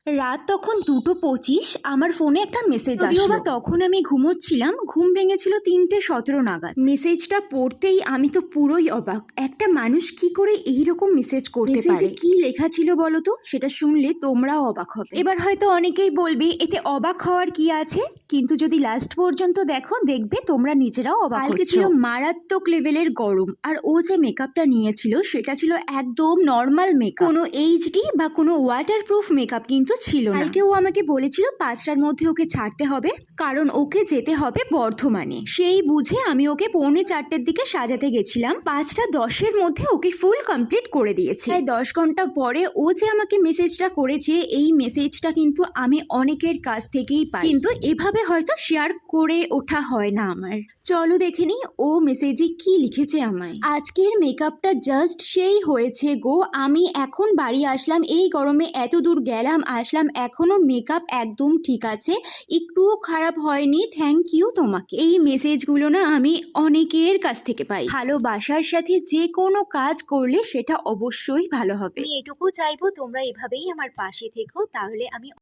রাত তখন 2:25। আমার ফোনে একটা মেসেজ আসলো। তখন আমি ঘুমোচ্ছিলাম, ঘুম ভেঙেছিল 3:17 নাগাদ। মেসেজটা পড়তেই আমি তো পুরোই অবাক। একটা মানুষ কি করে এইরকম মেসেজ করতে পারে? মেসেজে কি লেখা ছিল বলো তো? সেটা শুনলে তোমরাও অবাক হবে। এবার হয়তো অনেকেই বলবে এতে অবাক হওয়ার কি আছে, কিন্তু যদি লাস্ট পর্যন্ত দেখো দেখবে তোমরা নিজেরাও অবাক হচ্ছ। কালকে ছিল মারাত্মক লেভেলের গরম, আর ও যে মেকআপটা নিয়েছিল সেটা ছিল একদম নর্মাল মেকআপ, কোনো এইচডি বা কোনো ওয়াটারপ্রুফ মেকআপ কিন্তু ছিল না। কালকে ও আমাকে বলেছিল 5টার মধ্যে ওকে ছাড়তে হবে, কারণ ওকে যেতে হবে বর্ধমানে। সেই বুঝে আমি ওকে 3:45-এর দিকে সাজাতে গেছিলাম। 5:10-এর মধ্যে ওকে ফুল কমপ্লিট করে দিয়েছে। তাই 10 ঘন্টা পরে ও যে আমাকে মেসেজটা করেছে, এই মেসেজটা কিন্তু আমি অনেকের কাছ থেকেই পাই, কিন্তু এভাবে হয়তো শেয়ার করে ওঠা হয় না আমার। চলো দেখে নিই ও মেসেজে কি লিখেছে আমায়। আজকের মেকআপটা জাস্ট সেই হয়েছে গো। আমি এখন বাড়ি আসলাম, এই গরমে এত দূর গেলাম আসলাম, এখনো মেকআপ একদম ঠিক আছে, একটুও খারাপ হয়নি, থ্যাংক ইউ তোমাকে। এই মেসেজগুলো না আমি অনেকের কাছ থেকে পাই। ভালোবাসার সাথে যে কোনো কাজ করলে সেটা অবশ্যই ভালো হবে। আমি এটুকু চাইবো তোমরা এভাবেই আমার পাশে থেকো, তাহলে আমি